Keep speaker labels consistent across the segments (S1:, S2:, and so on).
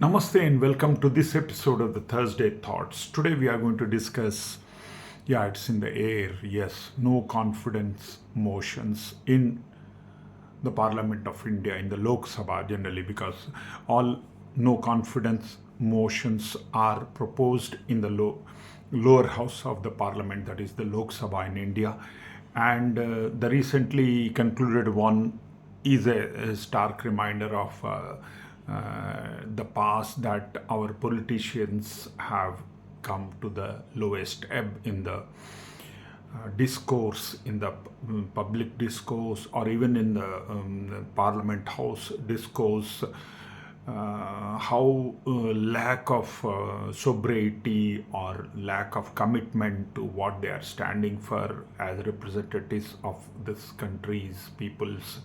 S1: Namaste and welcome to this episode of the Thursday Thoughts. Today we are going to discuss, it's in the air, yes, no confidence motions in the Parliament of India, in the Lok Sabha generally, because all no confidence motions are proposed in the lower house of the Parliament, that is the Lok Sabha in India. And the recently concluded one is a stark reminder of the past, that our politicians have come to the lowest ebb in the discourse, in the public discourse, or even in the Parliament House discourse. How lack of sobriety or lack of commitment to what they are standing for as representatives of this country's peoples.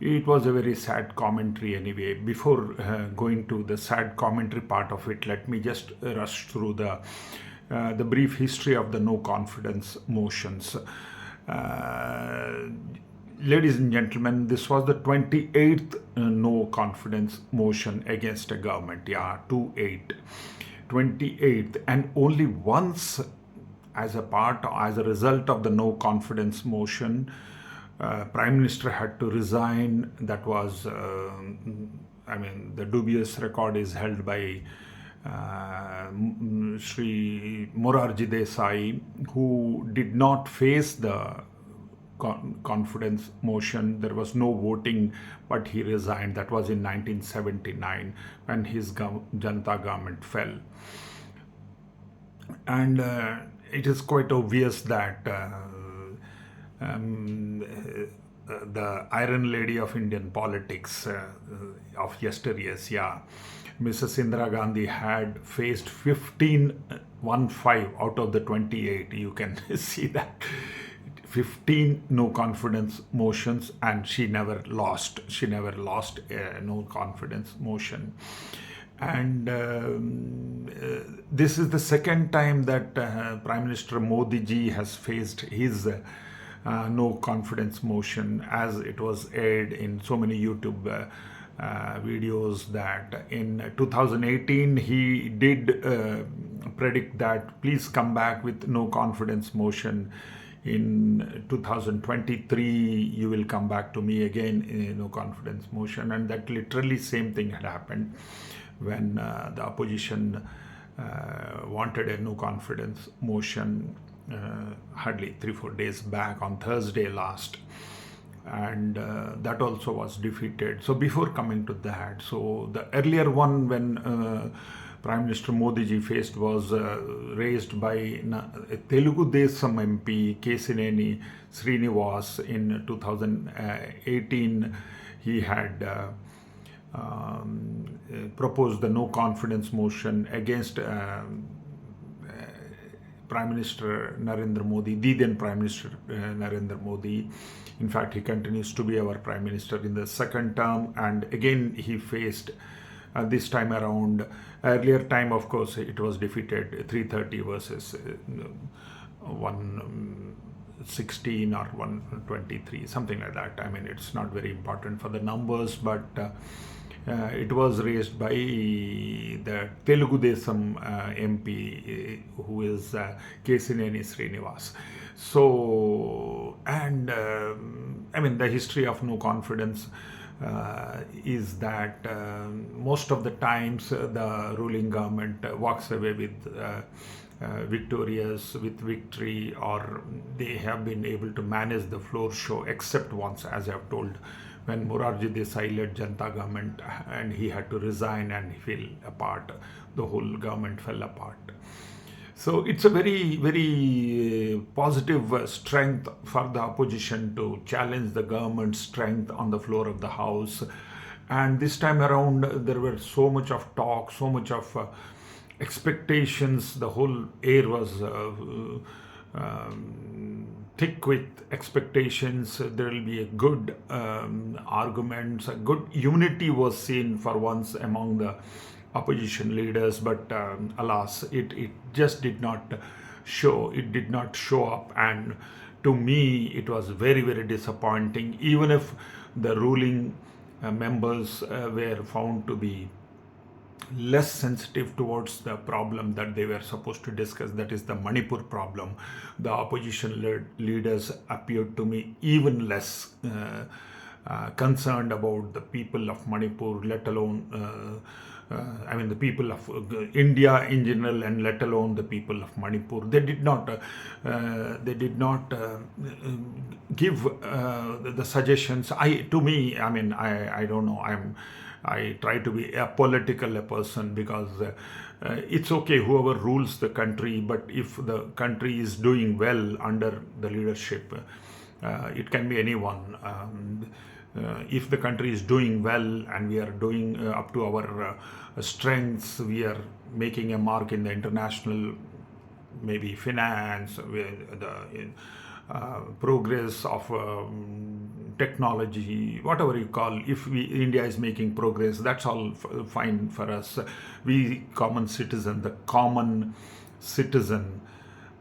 S1: It was a very sad commentary anyway. Before going to the sad commentary part of it, let me just rush through the brief history of the no confidence motions. Ladies and gentlemen, this was the 28th no confidence motion against a government. Yeah, 28. 28th. And only once, as a result of the no confidence motion, Prime Minister had to resign. That was, the dubious record is held by Sri Morarji Desai, who did not face the confidence motion. There was no voting, but he resigned. That was in 1979 when his Janata government fell. And it is quite obvious that the Iron Lady of Indian politics of yesteryears, Mrs. Indira Gandhi had faced 15 out of the 28. You can see that. 15 no confidence motions, and she never lost. She never lost a no confidence motion. And this is the second time that Prime Minister Modi ji has faced his no confidence motion, as it was aired in so many YouTube videos, that in 2018 he did predict that please come back with no confidence motion. In 2023 you will come back to me again in no confidence motion. And that literally same thing had happened when the opposition wanted a no confidence motion hardly 3-4 days back on Thursday last. And that also was defeated. So before coming to that, so the earlier one when Prime Minister Modi ji faced was raised by Telugu Desam MP Kesineni Srinivas in 2018. He had proposed the no confidence motion against Prime Minister Narendra Modi, the then Prime Minister Narendra Modi. In fact, he continues to be our Prime Minister in the second term, and again he faced this time around. Earlier time, of course, it was defeated 330 versus 116 or 123, something like that. I mean, it's not very important for the numbers, but it was raised by the Telugu Desam MP, who is Kesineni Srinivas. So, and the history of no confidence is that most of the times the ruling government walks away with victory, or they have been able to manage the floor show, except once, as I have told, when Morarji Desai led Janata government and he had to resign and he fell apart. The whole government fell apart. So it's a very, very positive strength for the opposition to challenge the government's strength on the floor of the House. And this time around, there were so much of talk, so much of expectations. The whole air was thick with expectations. There will be a good arguments, a good unity was seen for once among the opposition leaders, but alas, it just did not show. It did not show up, and to me, it was very, very disappointing. Even if the ruling members were found to be less sensitive towards the problem that they were supposed to discuss, that is the Manipur problem. The opposition leaders appeared to me even less concerned about the people of Manipur, let alone the people of India in general, and let alone the people of Manipur. They did not give the suggestions. I don't know. I try to be a political person, because it's okay whoever rules the country, but if the country is doing well under the leadership, it can be anyone. If the country is doing well and we are doing up to our strengths, we are making a mark in the international, maybe finance, the progress of technology, whatever you call. If India is making progress, that's all fine for us. We the common citizen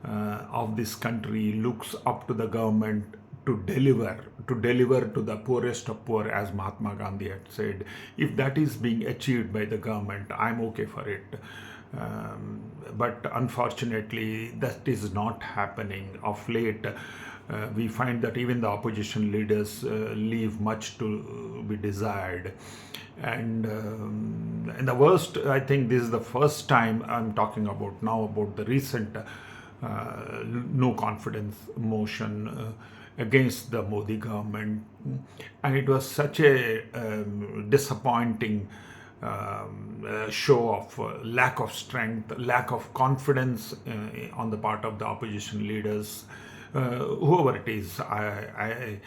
S1: of this country looks up to the government to deliver to the poorest of poor, as Mahatma Gandhi had said. If that is being achieved by the government, I'm okay for it. But unfortunately, that is not happening. Of late, we find that even the opposition leaders leave much to be desired. And the worst, I think this is the first time I'm talking about now about the recent no confidence motion against the Modi government. And it was such a disappointing show of lack of strength, lack of confidence on the part of the opposition leaders, whoever it is. I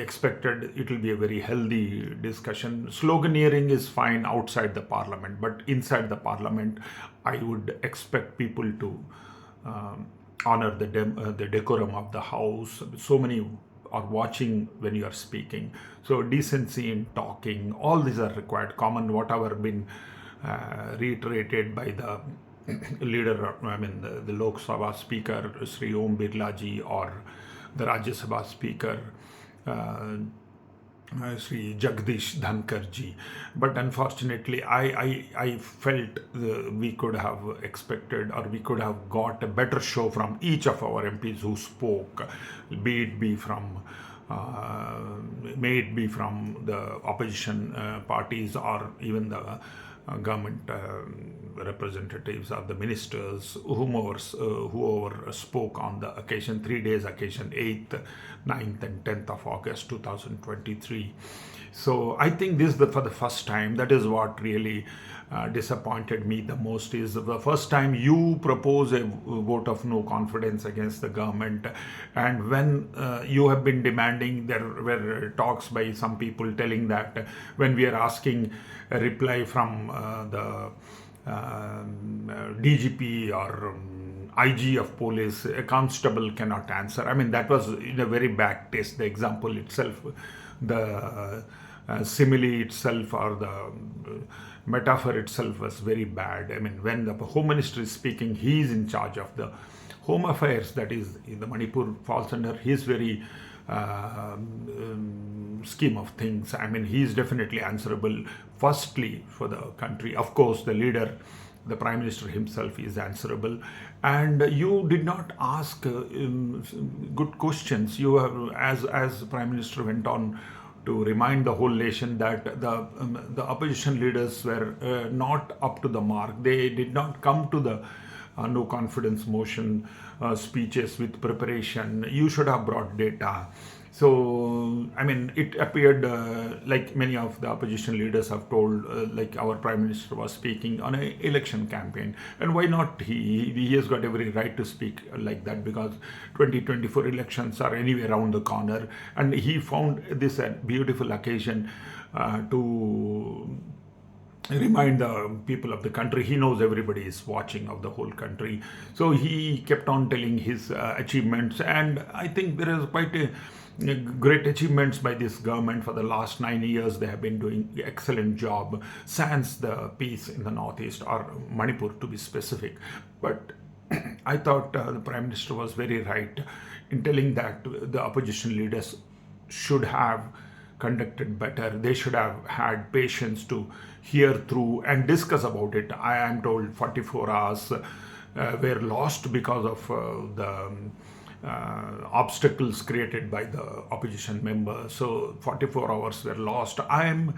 S1: expected it will be a very healthy discussion. Sloganeering is fine outside the parliament, but inside the parliament, I would expect people to honor the decorum of the house. So many are watching when you are speaking. So decency in talking, all these are required. Common, whatever been reiterated by the leader, the Lok Sabha Speaker, Sri Om Birla ji, or the Rajya Sabha Speaker, Sri Jagdish Dhankar ji. But unfortunately, I felt we could have expected, or we could have got a better show from each of our MPs who spoke, be it be from may it be from the opposition parties, or even the government representatives or the ministers, whoever spoke on the occasion, 3 days occasion, 8th, 9th and 10th of August 2023. So I think this is for the first time. That is what really disappointed me the most, is the first time you propose a vote of no confidence against the government. And when you have been demanding, there were talks by some people telling that when we are asking a reply from the DGP or IG of police, a constable cannot answer. That was in a very bad taste. The example itself, the simile itself, or the metaphor itself was very bad. When the Home Minister is speaking, he is in charge of the Home Affairs, that is, in the Manipur falls under his very scheme of things. He is definitely answerable, firstly, for the country. Of course, the leader, the Prime Minister himself, is answerable. And you did not ask good questions. You have, as the Prime Minister went on to remind the whole nation that the opposition leaders were not up to the mark. They did not come to the no confidence motion speeches with preparation. You should have brought data. So, it appeared like many of the opposition leaders have told, like our Prime Minister was speaking on an election campaign. And why not? He has got every right to speak like that, because 2024 elections are anyway around the corner. And he found this a beautiful occasion to remind the people of the country. He knows everybody is watching, of the whole country. So he kept on telling his achievements. And I think there is quite a great achievements by this government. For the last 9 years, they have been doing an excellent job, sans the peace in the northeast, or Manipur to be specific. But I thought the Prime Minister was very right in telling that the opposition leaders should have conducted better. They should have had patience to hear through and discuss about it. I am told 44 hours were lost because of obstacles created by the opposition members. So 44 hours were lost. I am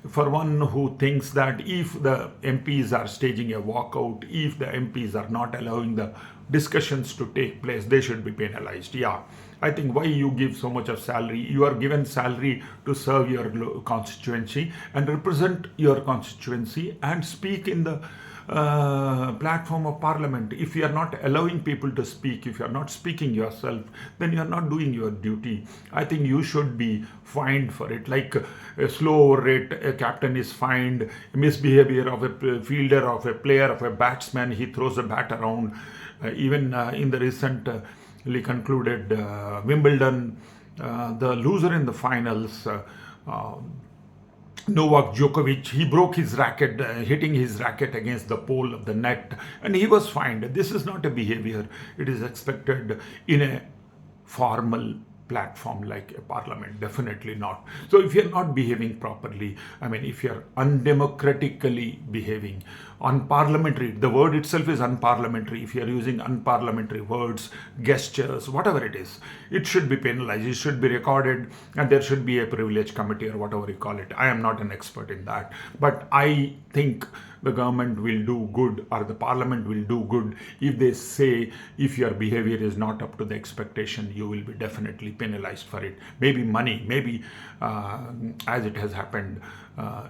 S1: for one who thinks that if the MPs are staging a walkout, if the MPs are not allowing the discussions to take place, they should be penalized. Yeah, I think why you give so much of salary? You are given salary to serve your constituency and represent your constituency and speak in the platform of parliament. If you are not allowing people to speak, if you are not speaking yourself, then you are not doing your duty. I think you should be fined for it. Like a slow rate, a captain is fined, misbehavior of a fielder, of a player, of a batsman, he throws a bat around. Even in the recently concluded Wimbledon, the loser in the finals, Novak Djokovic, he broke his racket, hitting his racket against the pole of the net, and he was fined. This is not a behavior. It is expected in a formal platform like a parliament. Definitely not. So if you're not behaving properly, I mean, if you're undemocratically behaving, unparliamentary, the word itself is unparliamentary. If you're using unparliamentary words, gestures, whatever it is, it should be penalized. It should be recorded, and there should be a privilege committee or whatever you call it. I am not an expert in that, but I think the government will do good, or the parliament will do good, if they say if your behavior is not up to the expectation, you will be definitely penalized for it. Maybe money, maybe as it has happened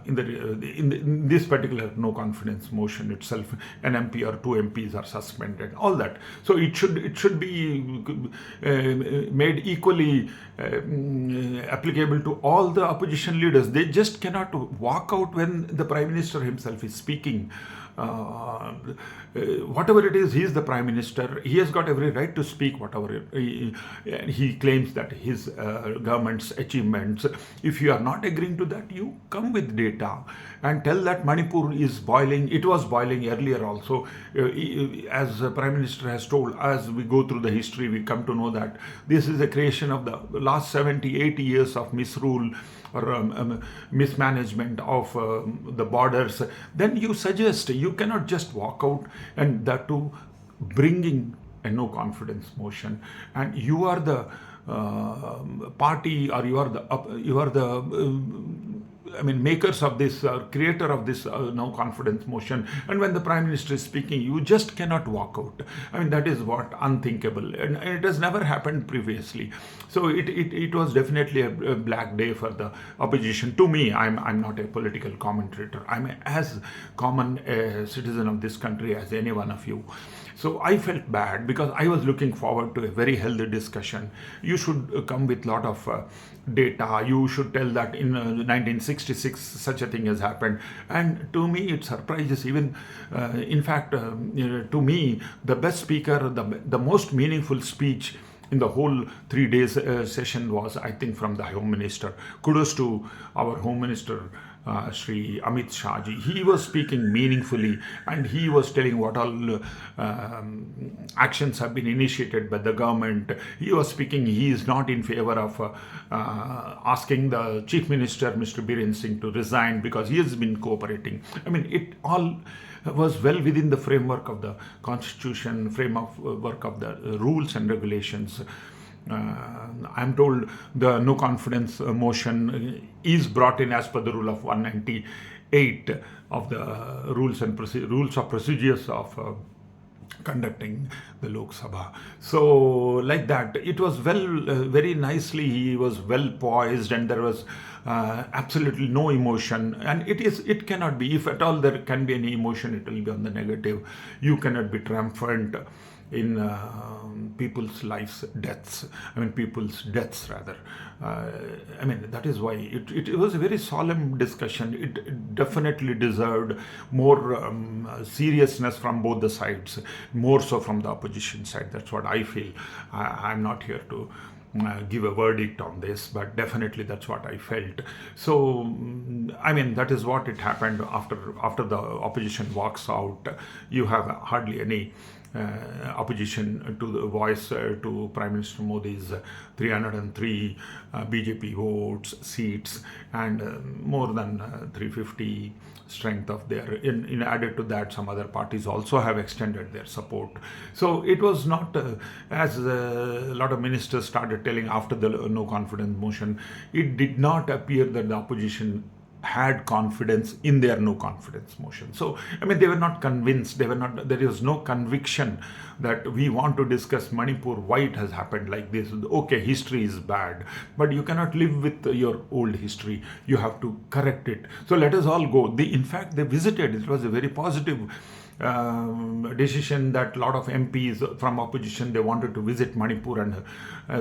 S1: in this particular no confidence motion itself, an MP or two MPs are suspended, all that. So it should be made equally applicable to all the opposition leaders. They just cannot walk out when the Prime Minister himself is speaking. Whatever it is, he is the Prime Minister. He has got every right to speak whatever he claims that his government's achievements. If you are not agreeing to that, you come with data and tell that Manipur is boiling. It was boiling earlier also. As the Prime Minister has told, as we go through the history, we come to know that this is a creation of the last 70, 80 years of misrule or mismanagement of the borders. Then you suggest, you cannot just walk out, and that too bringing a no confidence motion, and you are the party, or you are the makers of this, creator of this no confidence motion. And when the Prime Minister is speaking, you just cannot walk out. I mean, that is what unthinkable, and it has never happened previously. So it was definitely a black day for the opposition. To me, I'm not a political commentator. I'm as common a citizen of this country as any one of you. So I felt bad because I was looking forward to a very healthy discussion. You should come with a lot of data. You should tell that in 1966 such a thing has happened. And to me it surprises even, in fact, to me the best speaker, the most meaningful speech in the whole 3 days session was, I think, from the Home Minister. Kudos to our Home Minister, Shri Amit Shah ji. He was speaking meaningfully, and he was telling what all actions have been initiated by the government. He was speaking, he is not in favor of asking the Chief Minister, Mr. Biren Singh, to resign because he has been cooperating. I mean, it all was well within the framework of the constitution, framework of the rules and regulations. I'm told the no confidence motion is brought in as per the rule of 198 of the rules of procedures of conducting the Lok Sabha. So like that, it was very nicely, he was well poised, and there was absolutely no emotion. And it cannot be, if at all there can be any emotion, it will be on the negative. You cannot be triumphant in people's deaths rather. That is why it was a very solemn discussion. It definitely deserved more seriousness from both the sides, more so from the opposition side. That's what I feel. I'm not here to give a verdict on this, but definitely that's what I felt. So that is what it happened. After the opposition walks out, you have hardly any opposition to the voice to Prime Minister Modi's 303 BJP votes, seats, and more than 350 strength of their. In added to that, some other parties also have extended their support. So it was not as a lot of ministers started telling after the no confidence motion. It did not appear that the opposition had confidence in their no confidence motion. So, I mean, they were not convinced. They were not. There is no conviction that we want to discuss Manipur, why it has happened like this. Okay, history is bad, but you cannot live with your old history. You have to correct it. So let us all go. In fact, they visited. It was a very positive decision that a lot of MPs from opposition, they wanted to visit Manipur and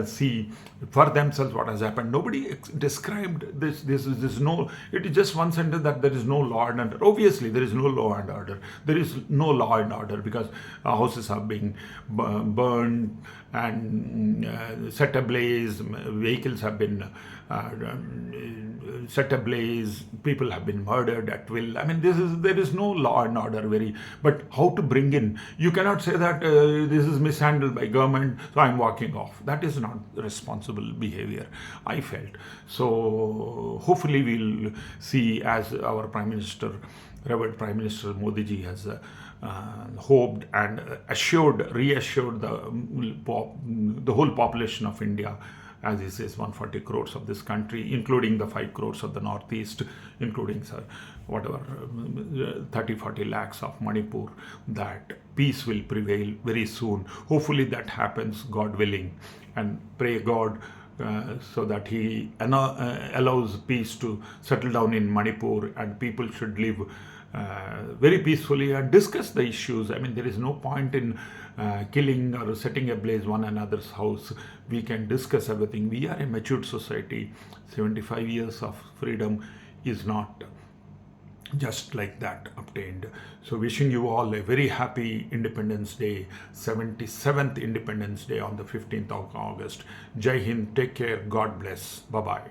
S1: see for themselves what has happened. Nobody described this. This is no. It is just one sentence that there is no law and order. Obviously, there is no law and order. There is no law and order because houses are being burned and set ablaze. Vehicles have been set ablaze. People have been murdered at will. I mean, there is no law and order. But how to bring in? You cannot say that this is mishandled by government, so I'm walking off. That is not responsible behavior, I felt. So hopefully we'll see, as our Prime Minister, Revered Prime Minister Modi ji has hoped and reassured the whole population of India, as he says, 140 crores of this country, including the 5 crores of the Northeast, including 30-40 lakhs of Manipur, that peace will prevail very soon. Hopefully that happens, God willing, and pray God so that he allows peace to settle down in Manipur, and people should live very peacefully and discuss the issues. I mean, there is no point in killing or setting ablaze one another's house. We can discuss everything. We are a matured society. 75 years of freedom is not just like that obtained. So wishing you all a very happy Independence Day, 77th Independence Day on the 15th of August. Jai Hind, take care, God bless, bye-bye.